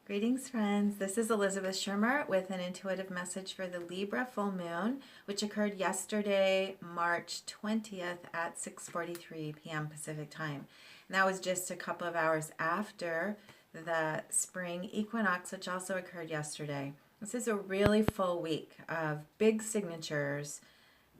Greetings, friends. This is Elizabeth Schermer with an intuitive message for the Libra full moon, which occurred yesterday, March 20th at 6:43 p.m. Pacific time. And that was just a couple of hours after the spring equinox, which also occurred yesterday. This is a really full week of big signatures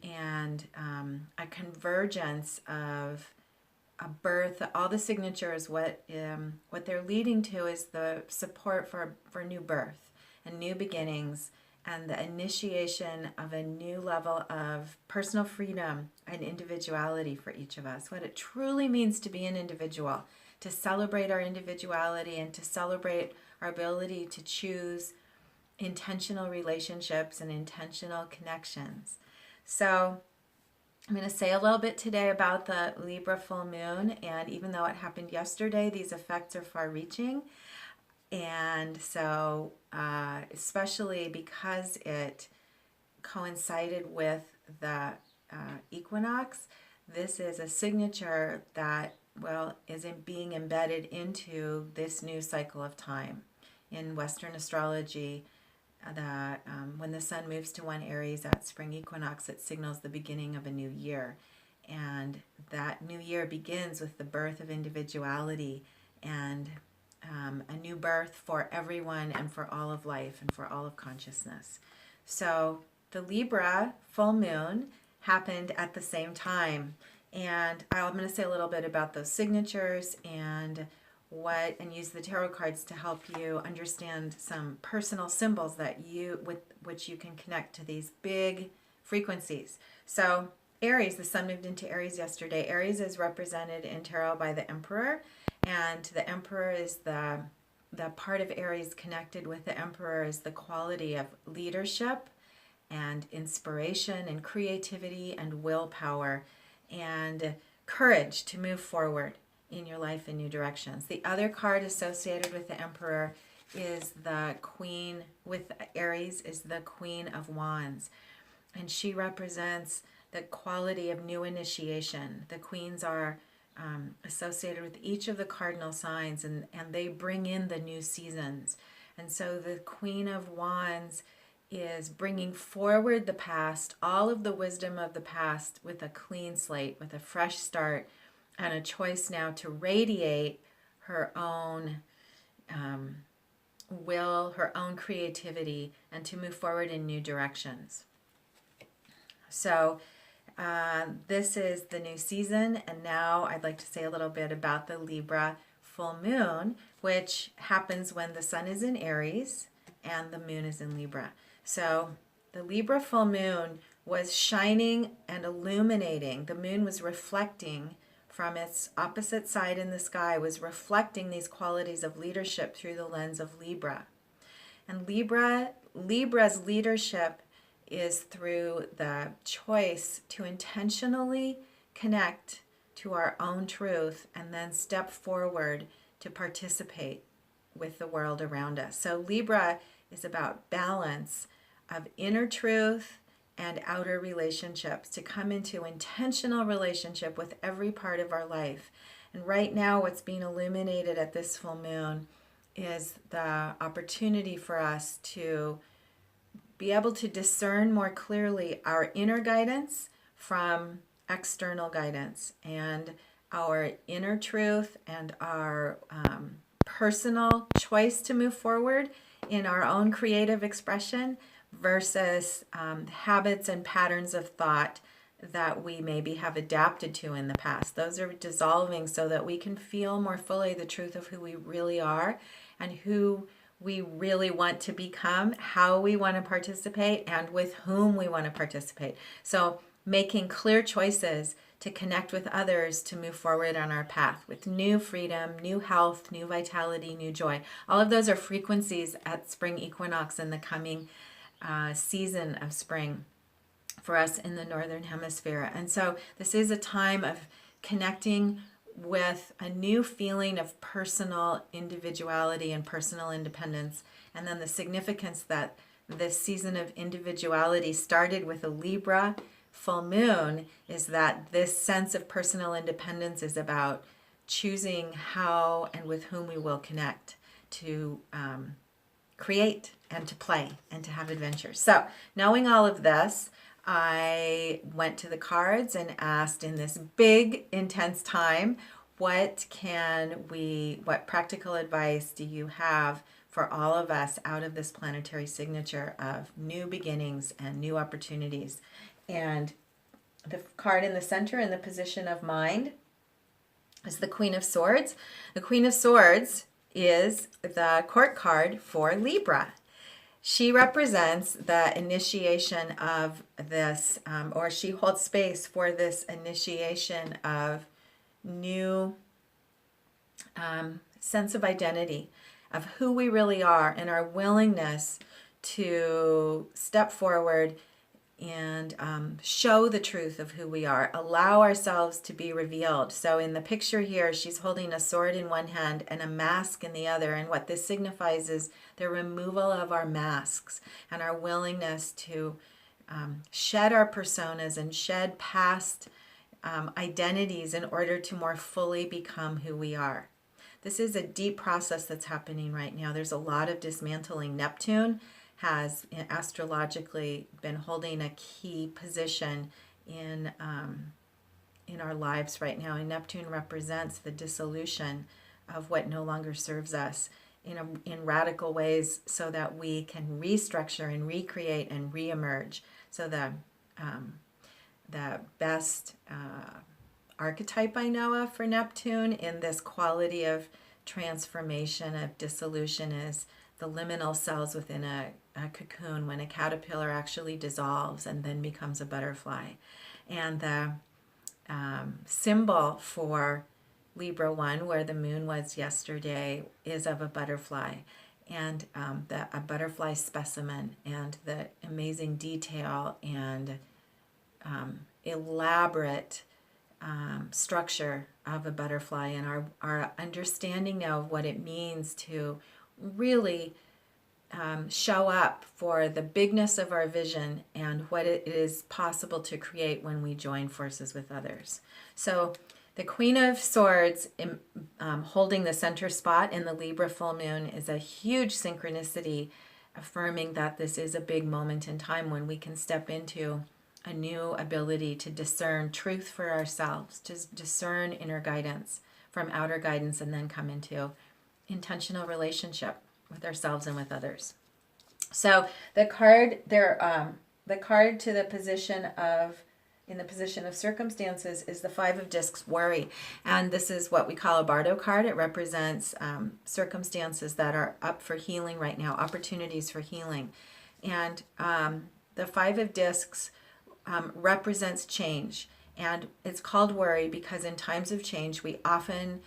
and a convergence of a birth. All the signatures, what they're leading to is the support for new birth and new beginnings and the initiation of a new level of personal freedom and individuality for each of us. What it truly means to be an individual, to celebrate our individuality and to celebrate our ability to choose intentional relationships and intentional connections. So I'm going to say a little bit today about the Libra full moon, and even though it happened yesterday, these effects are far-reaching. And so, especially because it coincided with the equinox, this is a signature that, is being embedded into this new cycle of time. In Western astrology, when the sun moves to 1 Aries at spring equinox, it signals the beginning of a new year. And that new year begins with the birth of individuality and a new birth for everyone and for all of life and for all of consciousness. So the Libra full moon happened at the same time. And I'm going to say a little bit about those signatures and use the tarot cards to help you understand some personal symbols with which you can connect to these big frequencies. So Aries, the sun moved into Aries yesterday. Aries is represented in tarot by the Emperor, and the Emperor is the part of Aries connected with the Emperor is the quality of leadership and inspiration and creativity and willpower and courage to move forward in your life in new directions. The other card associated with the Emperor is the Queen, with Aries, is the Queen of Wands. And she represents the quality of new initiation. The queens are associated with each of the cardinal signs, and they bring in the new seasons. And so the Queen of Wands is bringing forward the past, all of the wisdom of the past, with a clean slate, with a fresh start, and a choice now to radiate her own will, her own creativity, and to move forward in new directions. So this is the new season, and now I'd like to say a little bit about the Libra full moon, which happens when the sun is in Aries and the moon is in Libra. So the Libra full moon was shining and illuminating. The moon was reflecting from its opposite side in the sky, was reflecting these qualities of leadership through the lens of Libra. And Libra's leadership is through the choice to intentionally connect to our own truth and then step forward to participate with the world around us. So Libra is about balance of inner truth and outer relationships, to come into intentional relationship with every part of our life. And right now, what's being illuminated at this full moon is the opportunity for us to be able to discern more clearly our inner guidance from external guidance, and our inner truth and our personal choice to move forward in our own creative expression versus habits and patterns of thought that we maybe have adapted to in the past. Those are dissolving so that we can feel more fully the truth of who we really are and who we really want to become, how we want to participate, and with whom we want to participate. So making clear choices to connect with others to move forward on our path with new freedom, new health, new vitality, new joy. All of those are frequencies at spring equinox in the coming season of spring for us in the Northern Hemisphere. And so this is a time of connecting with a new feeling of personal individuality and personal independence. And then the significance that this season of individuality started with a Libra full moon is that this sense of personal independence is about choosing how and with whom we will connect. to create and to play and to have adventures. So knowing all of this, I went to the cards and asked in this big, intense time, what practical advice do you have for all of us out of this planetary signature of new beginnings and new opportunities? And the card in the center in the position of mind is the Queen of Swords. The Queen of Swords is the court card for Libra. She represents the initiation of this, or she holds space for this initiation of new sense of identity, of who we really are, and our willingness to step forward and show the truth of who we are, allow ourselves to be revealed. So in the picture here, she's holding a sword in one hand and a mask in the other. And what this signifies is the removal of our masks and our willingness to shed our personas and shed past identities in order to more fully become who we are. This is a deep process that's happening right now. There's a lot of dismantling. Neptune has astrologically been holding a key position in our lives right now. And Neptune represents the dissolution of what no longer serves us in radical ways, so that we can restructure and recreate and reemerge. So the best archetype I know of for Neptune in this quality of transformation, of dissolution, is the liminal cells within a cocoon, when a caterpillar actually dissolves and then becomes a butterfly. And the symbol for Libra 1, where the moon was yesterday, is of a butterfly, and a butterfly specimen, and the amazing detail and elaborate structure of a butterfly, and our understanding now of what it means to really show up for the bigness of our vision and what it is possible to create when we join forces with others. So the Queen of Swords holding the center spot in the Libra full moon is a huge synchronicity, affirming that this is a big moment in time when we can step into a new ability to discern truth for ourselves, to discern inner guidance from outer guidance, and then come into intentional relationship with ourselves and with others. So the card there, the card to the position of, in the position of circumstances, is the Five of Discs, worry. And this is what we call a Bardo card. It represents circumstances that are up for healing right now, opportunities for healing. And the Five of Discs represents change. And it's called worry because in times of change, we often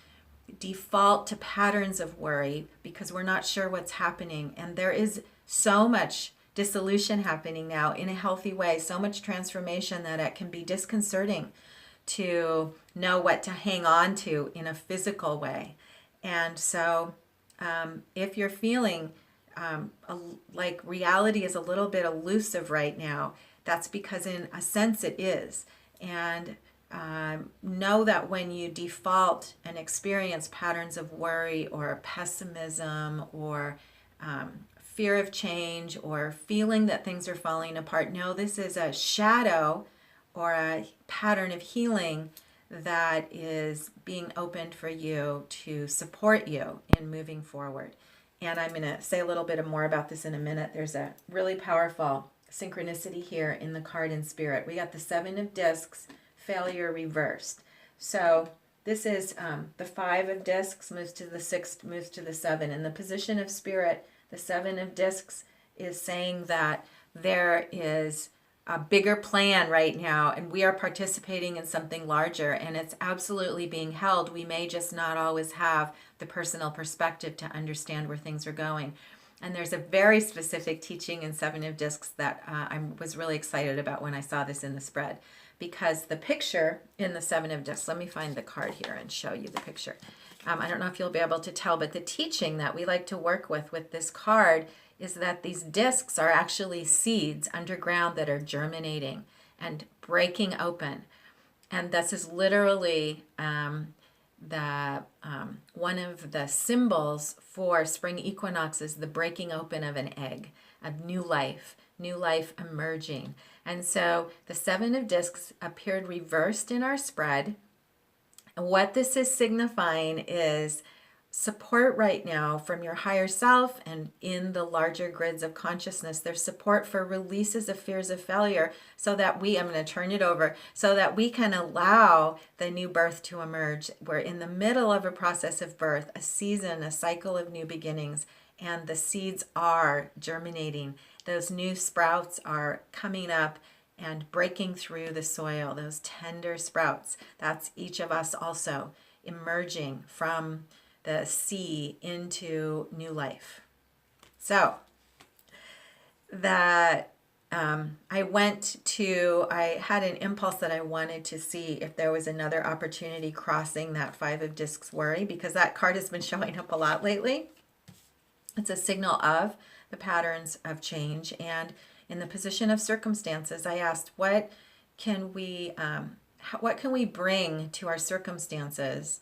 default to patterns of worry because we're not sure what's happening. And there is so much dissolution happening now in a healthy way, so much transformation, that it can be disconcerting to know what to hang on to in a physical way. And so if you're feeling like reality is a little bit elusive right now, that's because in a sense it is. And know that when you default and experience patterns of worry or pessimism or fear of change or feeling that things are falling apart, no, this is a shadow or a pattern of healing that is being opened for you to support you in moving forward. And I'm going to say a little bit more about this in a minute. There's a really powerful synchronicity here in the card in spirit. We got the Seven of Discs, failure reversed. So this is the Five of Discs moves to the Six, moves to the Seven. In the position of spirit, the Seven of Discs is saying that there is a bigger plan right now, and we are participating in something larger, and it's absolutely being held. We may just not always have the personal perspective to understand where things are going. And there's a very specific teaching in Seven of Discs that I was really excited about when I saw this in the spread, because the picture in the Seven of Discs, let me find the card here and show you the picture. I don't know if you'll be able to tell, but the teaching that we like to work with this card is that these discs are actually seeds underground that are germinating and breaking open. And this is literally one of the symbols for spring equinox is the breaking open of an egg, of new life emerging. And so the Seven of Discs appeared reversed in our spread. And what this is signifying is support right now from your higher self and in the larger grids of consciousness. There's support for releases of fears of failure so that I'm going to turn it over, so that we can allow the new birth to emerge. We're in the middle of a process of birth, a season, a cycle of new beginnings, and the seeds are germinating. Those new sprouts are coming up and breaking through the soil, those tender sprouts. That's each of us also emerging from the sea into new life. So that I had an impulse that I wanted to see if there was another opportunity crossing that Five of Discs worry, because that card has been showing up a lot lately. It's a signal of the patterns of change. And in the position of circumstances, I asked, what can we bring to our circumstances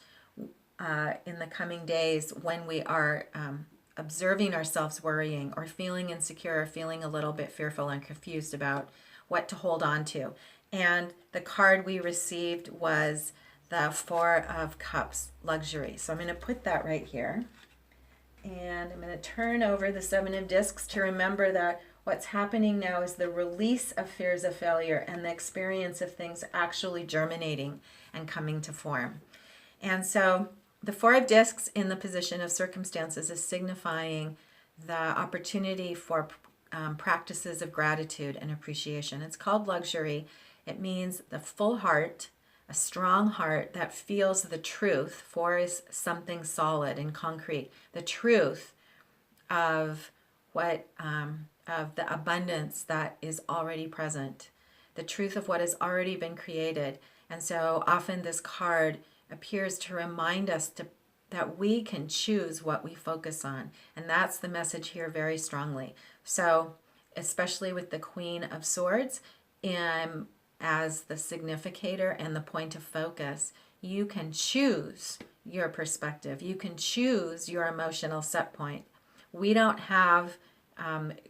in the coming days when we are observing ourselves worrying or feeling insecure or feeling a little bit fearful and confused about what to hold on to. And the card we received was the Four of Cups, luxury. So I'm going to put that right here. And I'm going to turn over the Seven of Discs to remember that what's happening now is the release of fears of failure and the experience of things actually germinating and coming to form. And so the Four of Discs in the position of circumstances is signifying the opportunity for practices of gratitude and appreciation. It's called luxury. It means the full heart, a strong heart that feels the truth. Four is something solid and concrete. The truth of of the abundance that is already present. The truth of what has already been created. And so often this card appears to remind us that we can choose what we focus on. And that's the message here very strongly. So especially with the Queen of Swords as the significator and the point of focus, you can choose your perspective. You can choose your emotional set point. We don't have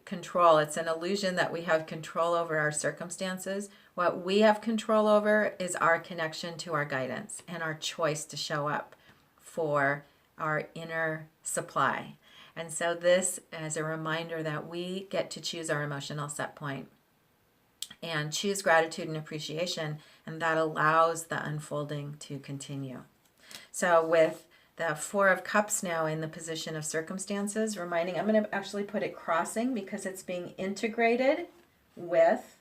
control. It's an illusion that we have control over our circumstances. What we have control over is our connection to our guidance and our choice to show up for our inner supply. And so this is a reminder that we get to choose our emotional set point and choose gratitude and appreciation, and that allows the unfolding to continue. So with the Four of Cups now in the position of circumstances, I'm going to actually put it crossing because it's being integrated with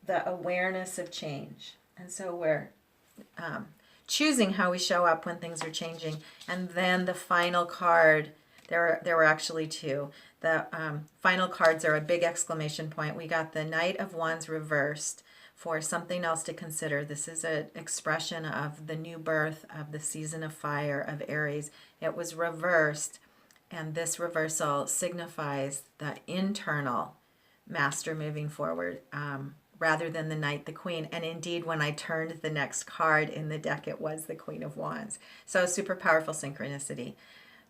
the awareness of change. And so we're choosing how we show up when things are changing. And then the final card, there were actually two. The final cards are a big exclamation point. We got the Knight of Wands reversed for something else to consider. This is an expression of the new birth of the season of fire of Aries. It was reversed, and this reversal signifies the internal master moving forward rather than the Knight, the Queen. And indeed, when I turned the next card in the deck, it was the Queen of Wands. So super powerful synchronicity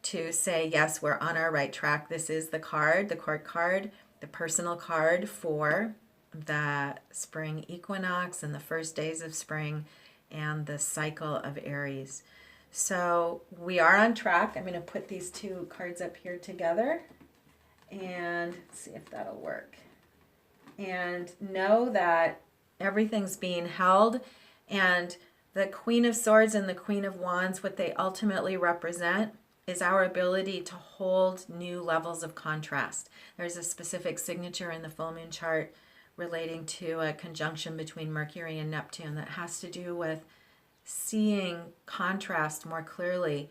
to say, yes, we're on our right track. This is the card, the court card, the personal card for the spring equinox and the first days of spring and the cycle of Aries. So we are on track. I'm going to put these two cards up here together and see if that'll work. And know that everything's being held, and the Queen of Swords and the Queen of Wands, what they ultimately represent is our ability to hold new levels of contrast. There's a specific signature in the full moon chart relating to a conjunction between Mercury and Neptune that has to do with seeing contrast more clearly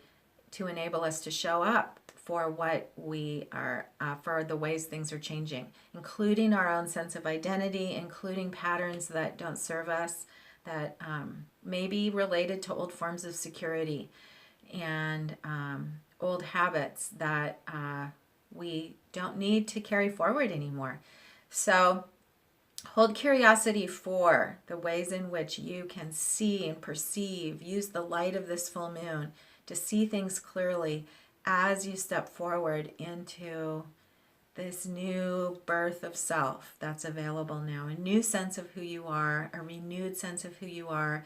to enable us to show up for what we are, for the ways things are changing, including our own sense of identity, including patterns that don't serve us, that may be related to old forms of security and old habits that we don't need to carry forward anymore. So Hold curiosity for the ways in which you can see and perceive. Use the light of this full moon to see things clearly as you step forward into this new birth of self that's available now. A new sense of who you are, a renewed sense of who you are,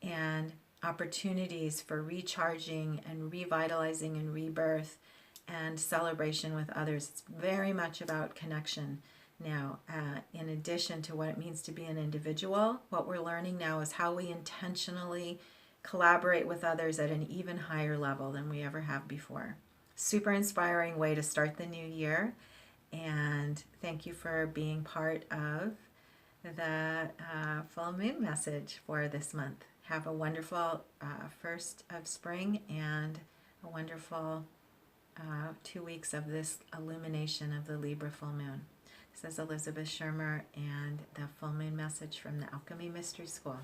and opportunities for recharging and revitalizing and rebirth and celebration with others. It's very much about connection now. In addition to what it means to be an individual, what we're learning now is how we intentionally collaborate with others at an even higher level than we ever have before. Super inspiring way to start the new year. And thank you for being part of the full moon message for this month. Have a wonderful first of spring and a wonderful 2 weeks of this illumination of the Libra full moon. This is Elizabeth Schermer and the full moon message from the Alchemy Mystery School.